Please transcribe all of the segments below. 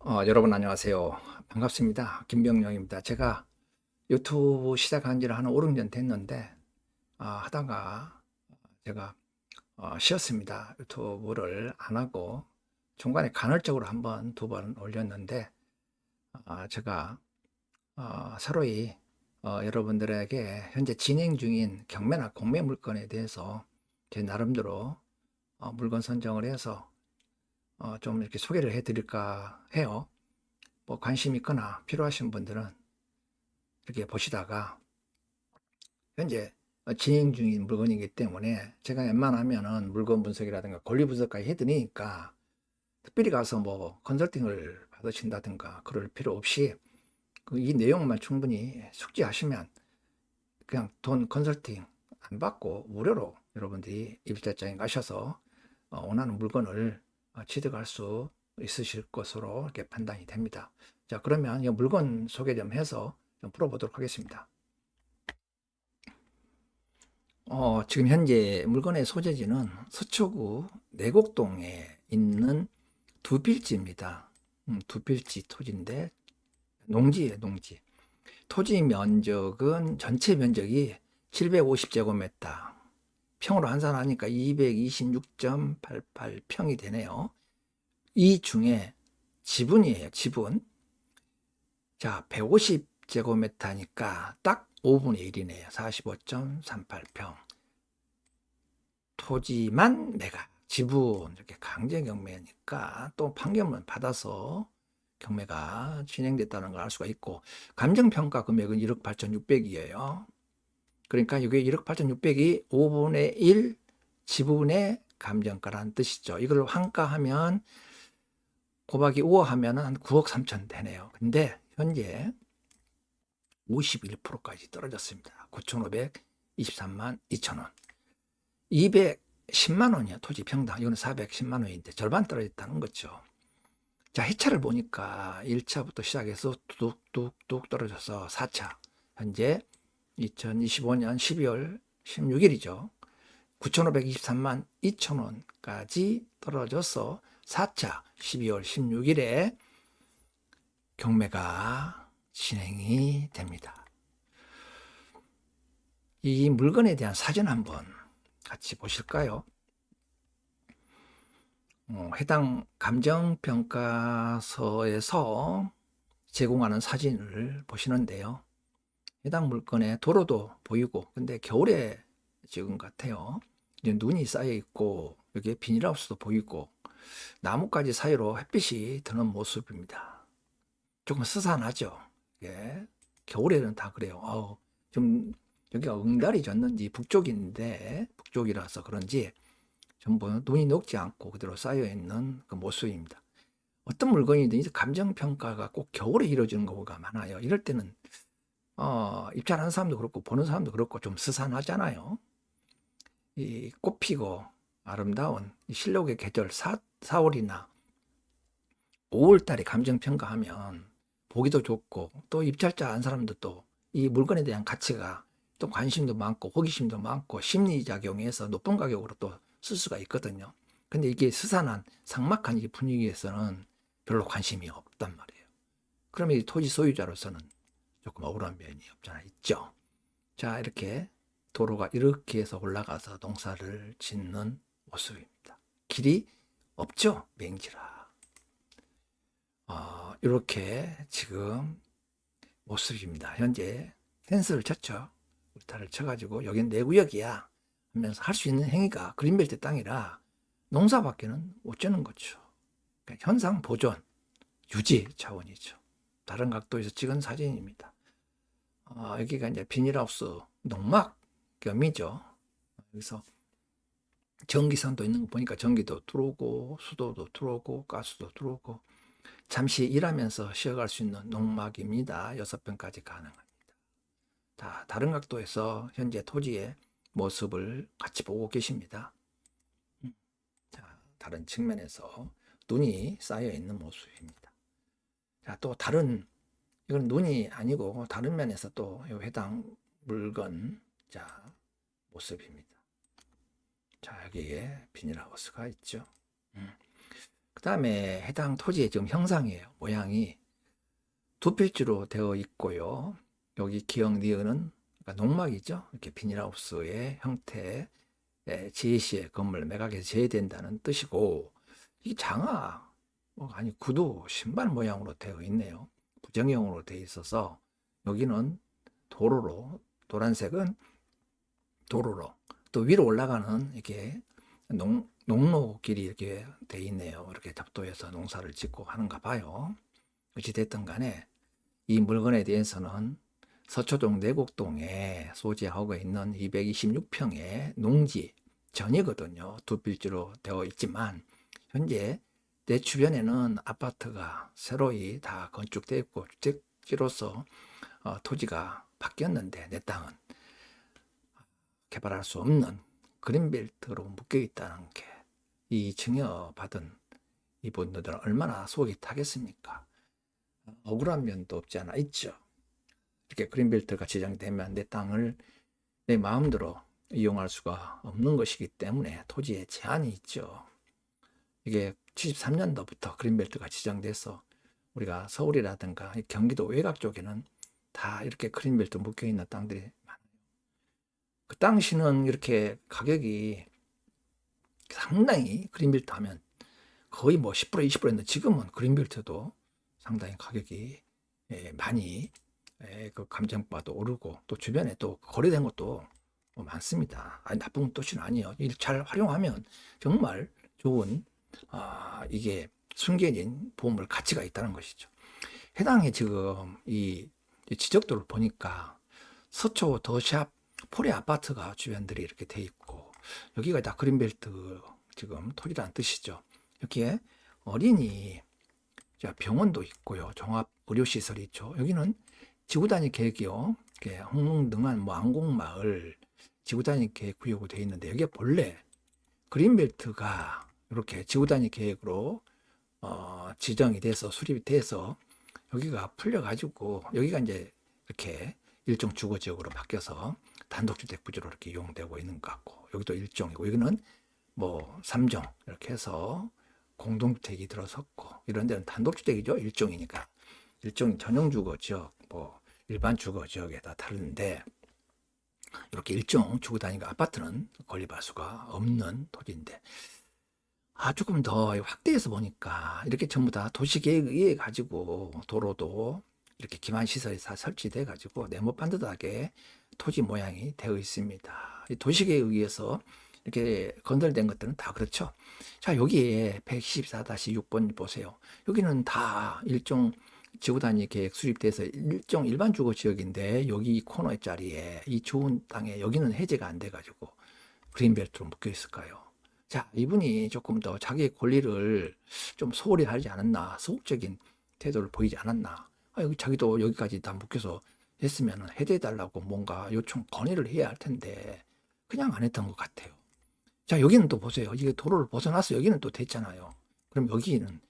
여러분 안녕하세요. 반갑습니다. 김병영입니다. 제가 유튜브 시작한 지를 한 5, 6년 됐는데 하다가 제가 쉬었습니다. 유튜브를 안 하고 중간에 간헐적으로 한 번, 두 번 올렸는데 제가 서로이 여러분들에게 현재 진행 중인 경매나 공매 물건에 대해서 제 나름대로 물건 선정을 해서 좀 이렇게 소개를 해드릴까 해요. 뭐 관심 있거나 필요하신 분들은 이렇게 보시다가 현재 진행 중인 물건이기 때문에 제가 웬만하면은 물건 분석이라든가 권리 분석까지 해드리니까 특별히 가서 뭐 컨설팅을 받으신다든가 그럴 필요 없이 이 내용만 충분히 숙지하시면 그냥 돈 컨설팅 안 받고 무료로 여러분들이 입찰장에 가셔서 원하는 물건을 취득할 수 있으실 것으로 이렇게 판단이 됩니다. 자, 그러면 이 물건 소개 좀 해서 좀 풀어보도록 하겠습니다. 지금 현재 물건의 소재지는 서초구 내곡동에 있는 두필지입니다. 두필지 토지인데 농지예요, 농지. 토지 면적은 전체 면적이 750제곱미터. 평으로 환산하니까 226.88평이 되네요. 이 중에 지분이에요, 지분. 자, 150제곱미터니까 딱 5분의 1이네요. 45.38평. 토지만 내가 지분 이렇게 강제 경매니까 또 판결문 받아서 경매가 진행됐다는 걸 알 수가 있고 감정평가 금액은 1억 8,600이에요. 그러니까 이게 1억 8,600이 5분의 1 지분의 감정가라는 뜻이죠. 이걸 환가하면 곱하기 5 하면 한 9억 3천 되네요. 근데 현재 51%까지 떨어졌습니다. 9,523만 2천 원. 210만 원이야, 토지 평당. 이거는 410만 원인데 절반 떨어졌다는 거죠. 자, 해차를 보니까 1차부터 시작해서 뚝뚝뚝 떨어져서 4차. 현재 2025년 12월 16일이죠. 9,523만 2천 원까지 떨어져서 4차 12월 16일에 경매가 진행이 됩니다. 이 물건에 대한 사진 한번 같이 보실까요? 해당 감정평가서에서 제공하는 사진을 보시는데요. 해당 물건에 도로도 보이고, 근데 겨울에 찍은 것 같아요. 이제 눈이 쌓여 있고, 여기에 비닐하우스도 보이고, 나뭇가지 사이로 햇빛이 드는 모습입니다. 조금 스산하죠. 예. 겨울에는 다 그래요. 좀 여기가 응달이 졌는지 북쪽인데 북쪽이라서 그런지 전부 눈이 녹지 않고 그대로 쌓여 있는 그 모습입니다. 어떤 물건이든지 감정 평가가 꼭 겨울에 이루어지는 경우가 많아요. 이럴 때는 입찰하는 사람도 그렇고 보는 사람도 그렇고 좀 스산하잖아요. 이 꽃피고 아름다운 이 실록의 계절 4월이나 5월 달에 감정 평가하면 보기도 좋고 또 입찰자 한 사람도 또 이 물건에 대한 가치가 또 관심도 많고 호기심도 많고 심리작용해서 높은 가격으로 또 쓸 수가 있거든요. 근데 이게 스산한 삭막한 이 분위기에서는 별로 관심이 없단 말이에요. 그러면 이 토지 소유자로서는 조금 억울한 면이 없잖아 있죠. 자, 이렇게 도로가 이렇게 해서 올라가서 농사를 짓는 모습입니다. 길이 없죠, 맹지라. 이렇게 지금 모습입니다. 현재 펜스를 쳤죠. 울타를 쳐가지고 여긴 내 구역이야 하면서 할 수 있는 행위가 그린벨트 땅이라 농사밖에는 못 짓는 거죠. 그러니까 현상 보존, 유지 차원이죠. 다른 각도에서 찍은 사진입니다. 여기가 이제 비닐하우스 농막 겸이죠. 여기서 전기선도 있는 거 보니까 전기도 들어오고 수도도 들어오고 가스도 들어오고 잠시 일하면서 쉬어갈 수 있는 농막입니다. 6평까지 가능합니다. 다른 각도에서 현재 토지의 모습을 같이 보고 계십니다. 자, 다른 측면에서 눈이 쌓여 있는 모습입니다. 자, 또 다른 이건 눈이 아니고 다른 면에서 또 해당 물건 자 모습입니다. 자, 여기에 비닐하우스가 있죠. 그다음에 해당 토지의 지금 형상이에요. 모양이 두 필지로 되어 있고요. 여기 기역 니은은 그러니까 농막이죠. 이렇게 비닐하우스의 형태, 지시의 건물 매각에서 제외된다는 뜻이고, 이 장화 아니 구두 신발 모양으로 되어 있네요. 부정형으로 되어 있어서 여기는 도로로, 노란색은 도로로, 또 위로 올라가는 이렇게 농로길이 이렇게 돼 있네요. 이렇게 접도해서 농사를 짓고 하는가 봐요. 어찌됐든 간에 이 물건에 대해서는 서초동 내곡동에 소재하고 있는 226평의 농지 전이거든요. 두 필지로 되어 있지만 현재 내 주변에는 아파트가 새로이 다 건축되어 있고 주택지로서 토지가 바뀌었는데 내 땅은 개발할 수 없는 그린벨트로 묶여 있다는 게 이 증여받은 이분들은 얼마나 속이 타겠습니까? 억울한 면도 없지 않아 있죠. 이렇게 그린벨트가 지정되면 내 땅을 내 마음대로 이용할 수가 없는 것이기 때문에 토지에 제한이 있죠. 이게 73년도부터 그린벨트가 지정돼서 우리가 서울이라든가 경기도 외곽 쪽에는 다 이렇게 그린벨트 묶여 있는 땅들이 많아요. 그 당시는 이렇게 가격이 상당히 그린벨트 하면 거의 뭐 10% 20%였는데 지금은 그린벨트도 상당히 가격이 많이 그 감정가도 오르고 또 주변에 또 거래된 것도 많습니다. 아니, 나쁜 뜻은 아니에요. 잘 활용하면 정말 좋은 이게 숨겨진 보물 가치가 있다는 것이죠. 해당에 지금 이 지적도를 보니까 서초 더샵 포레 아파트가 주변들이 이렇게 돼 있고 여기가 다 그린벨트 지금 토지라는 뜻이죠. 여기에 어린이 병원도 있고요. 종합 의료시설이 있죠. 여기는 지구단위 계획이요. 홍릉등한 뭐 안곡마을 지구단위 계획 구역으로 되어 있는데 여기에 본래 그린벨트가 이렇게 지구단위 계획으로 지정이 돼서 수립이 돼서 여기가 풀려가지고 여기가 이제 이렇게 일종 주거지역으로 바뀌어서 단독주택 부지로 이렇게 이용되고 있는 것 같고 여기도 일종이고 여기는 뭐 3종 이렇게 해서 공동주택이 들어섰고 이런 데는 단독주택이죠. 일종이니까 일종 전용 주거지역 뭐 일반 주거지역에 다 다른데 이렇게 일종 주거 단위가 아파트는 건립할 수가 없는 토지인데 조금 더 확대해서 보니까 이렇게 전부 다 도시계획에 의해 가지고 도로도 이렇게 기반시설이 다 설치돼 가지고 네모 반듯하게 토지 모양이 되어 있습니다. 이 도시계획에 의해서 이렇게 건설된 것들은 다 그렇죠. 자, 여기에 114-6번 보세요. 여기는 다 일종 지구단위 계획 수립돼서 일종 일반 주거 지역인데 여기 이 코너 자리에 이 좋은 땅에 여기는 해제가 안 돼가지고 그린벨트로 묶여 있을까요? 자, 이분이 조금 더 자기의 권리를 좀 소홀히 하지 않았나, 소극적인 태도를 보이지 않았나. 여기 자기도 여기까지 다 묶여서 했으면 해제해달라고 뭔가 요청 건의를 해야 할 텐데 그냥 안 했던 것 같아요. 자, 여기는 또 보세요. 이게 도로를 벗어나서 여기는 또 됐잖아요. 그럼 여기는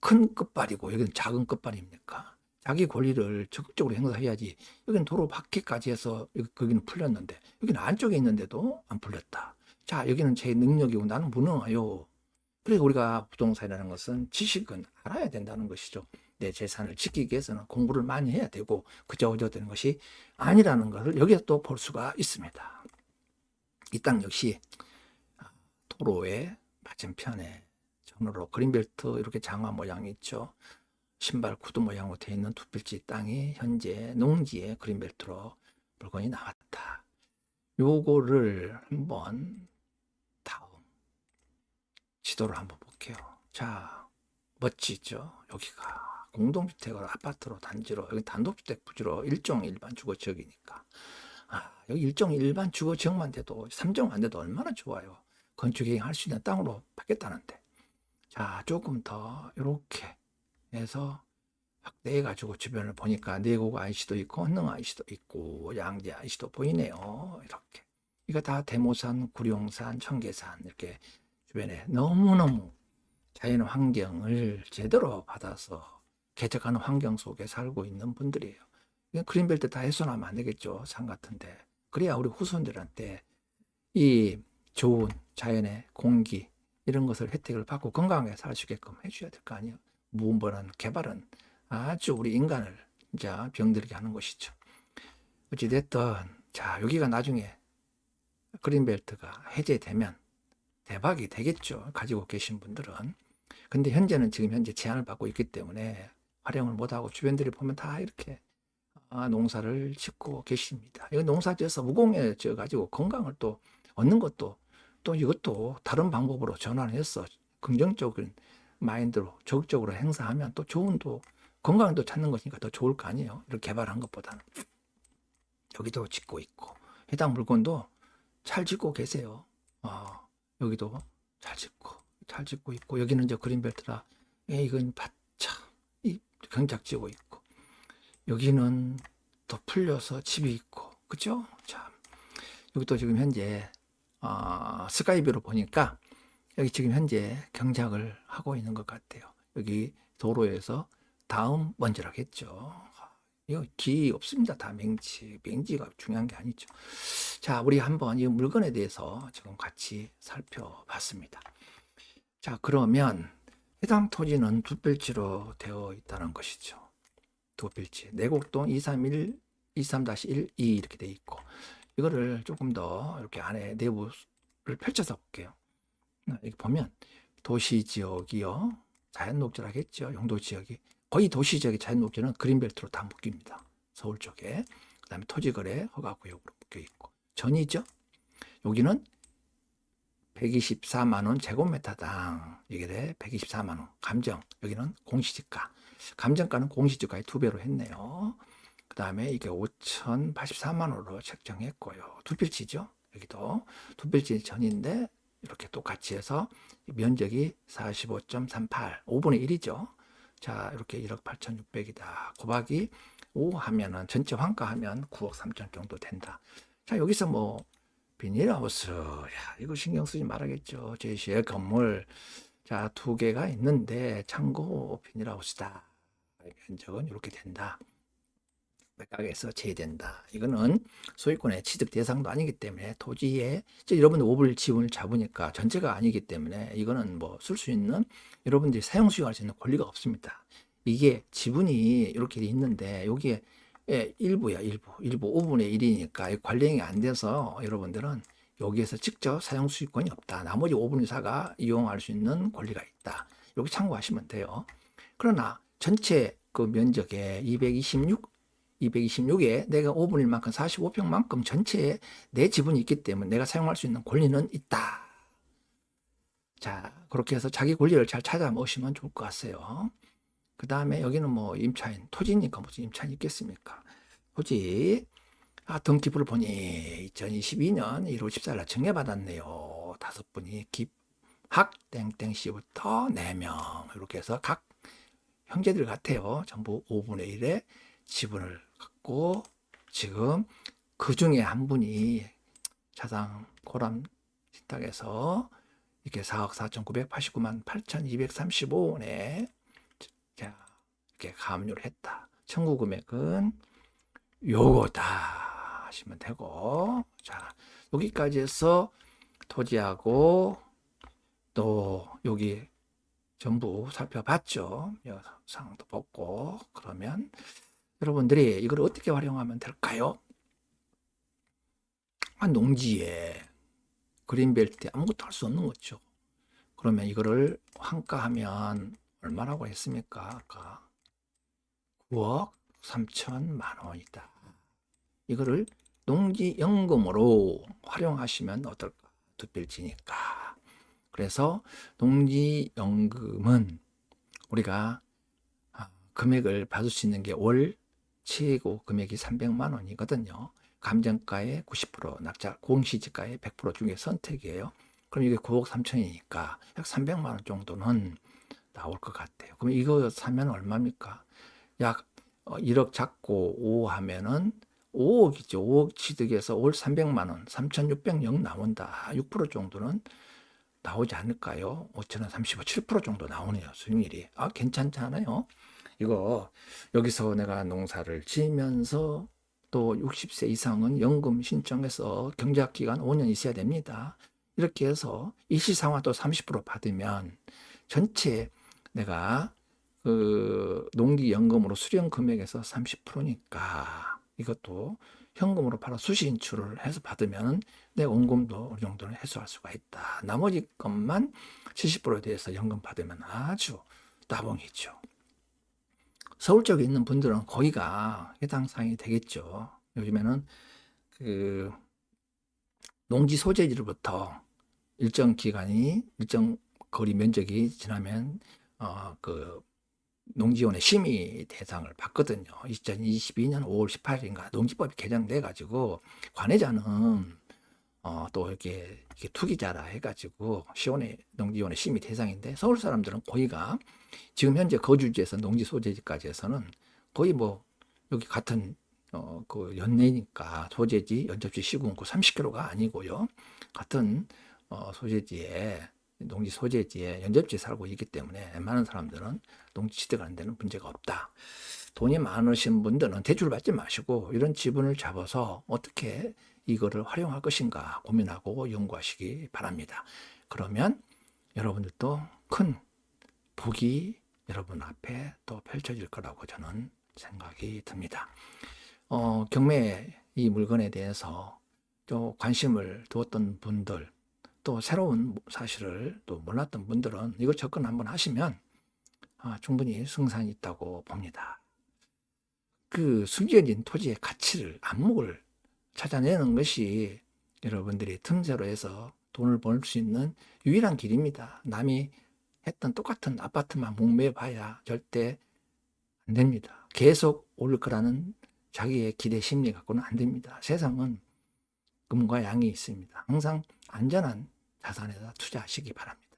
큰 끝발이고 여기는 작은 끝발입니까? 자기 권리를 적극적으로 행사해야지. 여기는 도로 밖에까지 해서 거기는 풀렸는데 여기는 안쪽에 있는데도 안 풀렸다. 자, 여기는 제 능력이고 나는 무능해요. 그래서 우리가 부동산이라는 것은 지식은 알아야 된다는 것이죠. 내 재산을 지키기 위해서는 공부를 많이 해야 되고 그저 되는 것이 아니라는 것을 여기서 또 볼 수가 있습니다. 이 땅 역시 도로의 맞은편에 전으로 그린벨트 이렇게 장화 모양이 있죠. 신발 구두 모양으로 되어 있는 두 필지 땅이 현재 농지의 그린벨트로 물건이 나왔다. 요거를 한번 다음 지도를 한번 볼게요. 자, 멋지죠? 여기가 공동주택으로 아파트로 단지로 여기 단독주택 부지로 일종 일반 주거지역이니까 여기 일종 일반 주거지역만 돼도 3종 안 돼도 얼마나 좋아요. 건축행위 할 수 있는 땅으로 바뀌었다는데 자, 조금 더 이렇게 해서 확대해 가지고 주변을 보니까 내곡 IC도 있고 헌능 IC도 있고 양재 IC도 보이네요. 이렇게 이거 다 대모산, 구룡산, 청계산 이렇게 주변에 너무너무 자연 환경을 제대로 받아서 개척하는 환경 속에 살고 있는 분들이에요. 그린벨트 다 훼손하면 안 되겠죠. 산 같은데 그래야 우리 후손들한테 이 좋은 자연의 공기 이런 것을 혜택을 받고 건강하게 살 수 있게끔 해줘야 될 거 아니에요. 무분별한 개발은 아주 우리 인간을 이제 병들게 하는 것이죠. 어찌됐든 자 여기가 나중에 그린벨트가 해제되면 대박이 되겠죠. 가지고 계신 분들은. 근데 현재는 지금 현재 제한을 받고 있기 때문에 활용을 못하고 주변들이 보면 다 이렇게 농사를 짓고 계십니다. 이거 농사 지어서 무공해져 가지고 건강을 또 얻는 것도 또 이것도 다른 방법으로 전환해서 긍정적인 마인드로 적극적으로 행사하면 또 좋은 또 건강을 또 찾는 것이니까 더 좋을 거 아니에요. 이렇게 개발한 것보다는. 여기도 짓고 있고 해당 물건도 잘 짓고 계세요. 여기도 잘 짓고 있고 여기는 이제 그린벨트라 이건 바차 이 경작 지고 있고 여기는 더 풀려서 집이 있고 그죠? 참 여기 또 지금 현재 스카이뷰로 보니까 여기 지금 현재 경작을 하고 있는 것 같아요. 여기 도로에서 다음 번지라겠죠. 이거 기 없습니다. 다 맹지가 중요한 게 아니죠. 자, 우리 한번 이 물건에 대해서 지금 같이 살펴봤습니다. 자, 그러면 해당 토지는 두 필지로 되어 있다는 것이죠. 두 필지. 내곡동 231, 23-1, 2 이렇게 되어 있고 이거를 조금 더 이렇게 안에 내부를 펼쳐서 볼게요. 여기 보면 도시지역이요. 자연녹지라겠죠. 용도지역이. 거의 도시지역의 자연녹지는 그린벨트로 다 묶입니다. 서울 쪽에. 그 다음에 토지거래 허가구역으로 묶여있고. 전이죠. 여기는 124만원 제곱미터당 이게 돼 124만원. 감정. 여기는 공시지가. 감정가는 공시지가의 2배로 했네요. 그 다음에 이게 5,084만원으로 책정했고요. 두 필지죠. 여기도 두 필지 전인데 이렇게 똑같이 해서 면적이 45.38, 5분의 1이죠. 자, 이렇게 1억 8,600이다. 곱하기 5 하면은 전체 환가하면 9억 3천 정도 된다. 자, 여기서 뭐 비닐하우스, 야, 이거 신경 쓰지 말아야겠죠. 제시의 건물, 자, 2개가 있는데 참고 비닐하우스다. 면적은 이렇게 된다. 각에서 제외된다. 이거는 소유권의 취득 대상도 아니기 때문에 토지에 여러분들 5분의 지분을 잡으니까 전체가 아니기 때문에 이거는 뭐 쓸 수 있는 여러분들이 사용 수용할 수 있는 권리가 없습니다. 이게 지분이 이렇게 있는데 여기에 일부야 일부 5분의 1이니까 관리행위 안 돼서 여러분들은 여기에서 직접 사용 수익권이 없다. 나머지 5분의 4가 이용할 수 있는 권리가 있다. 여기 참고하시면 돼요. 그러나 전체 그 면적에 226에 내가 5분의 1만큼 45평만큼 전체에 내 지분이 있기 때문에 내가 사용할 수 있는 권리는 있다. 자, 그렇게 해서 자기 권리를 잘 찾아 모시면 좋을 것 같아요. 그 다음에 여기는 뭐 임차인, 토지니까 무슨 임차인이 있겠습니까? 토지, 등기부를 보니 2022년 1월 14일 날 정해받았네요. 5분이 김학 땡땡 씨부터 4명 이렇게 해서 각 형제들 같아요. 전부 5분의 1의 지분을 갖고 지금 그 중에 한 분이 자상 고람 신탁에서 이렇게 4억 4,989만 8,235원에 이렇게 가압류를 했다. 청구 금액은 요거다 하시면 되고, 자 여기까지 해서 토지하고 또 여기 전부 살펴봤죠. 영상도 보고. 그러면 여러분들이 이걸 어떻게 활용하면 될까요? 농지에 그린벨트에 아무것도 할 수 없는 거죠. 그러면 이거를 환가하면 얼마라고 했습니까? 아까 9억 3천만 원이다. 이거를 농지연금으로 활용하시면 어떨까? 두 필지니까. 그래서 농지연금은 우리가 금액을 받을 수 있는 게 월 최고 금액이 300만 원이거든요. 감정가의 90%, 낙찰 공시지가의 100% 중에 선택이에요. 그럼 이게 9억 3천이니까 약 300만 원 정도는 나올 것 같아요. 그럼 이거 사면 얼마입니까? 약 1억 잡고 5 하면은 5억이죠. 5억 취득해서 월 300만 원, 3,600영 나온다. 6% 정도는 나오지 않을까요? 5천원 35, 7% 정도 나오네요. 수익률이. 괜찮잖아요. 이거 여기서 내가 농사를 지으면서 또 60세 이상은 연금 신청해서 경작기간 5년 있어야 됩니다. 이렇게 해서 일시상환 또 30% 받으면 전체 내가 그 농기연금으로 수령 금액에서 30%니까 이것도 현금으로 바로 수시 인출을 해서 받으면 내 원금도 어느 정도는 해소할 수가 있다. 나머지 것만 70%에 대해서 연금 받으면 아주 따봉이죠. 서울 쪽에 있는 분들은 거기가 해당 사항이 되겠죠. 요즘에는 그 농지 소재지로부터 일정 기간이 일정 거리 면적이 지나면 그 농지원의 심의 대상을 받거든요. 2022년 5월 18일인가 농지법이 개정돼 가지고 관해자는 또 이렇게 투기자라 해가지고 시원의 농지원의 심의 대상인데 서울 사람들은 거기가 지금 현재 거주지에서 농지 소재지까지 해서는 거의 뭐 여기 같은 그 연내니까 소재지 연접지 시군구 30km가 아니고요. 같은 소재지에 농지 소재지에 연접지에 살고 있기 때문에 웬만한 사람들은 농지 취득하는 데는 문제가 없다. 돈이 많으신 분들은 대출 받지 마시고 이런 지분을 잡아서 어떻게 이거를 활용할 것인가 고민하고 연구하시기 바랍니다. 그러면 여러분들도 큰 복이 여러분 앞에 또 펼쳐질 거라고 저는 생각이 듭니다. 경매 이 물건에 대해서 또 관심을 두었던 분들, 또 새로운 사실을 또 몰랐던 분들은 이거 접근 한번 하시면 충분히 승산이 있다고 봅니다. 그 숨겨진 토지의 가치를, 안목을 찾아내는 것이 여러분들이 틈새로 해서 돈을 벌 수 있는 유일한 길입니다. 남이 했던 똑같은 아파트만 목매어 봐야 절대 안 됩니다. 계속 오를 거라는 자기의 기대 심리 갖고는 안 됩니다. 세상은 금과 양이 있습니다. 항상 안전한 자산에다 투자하시기 바랍니다.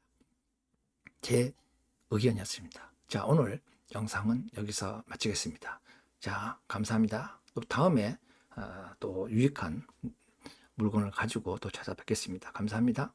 제 의견이었습니다. 자, 오늘 영상은 여기서 마치겠습니다. 자, 감사합니다. 또 다음에 또 유익한 물건을 가지고 또 찾아뵙겠습니다. 감사합니다.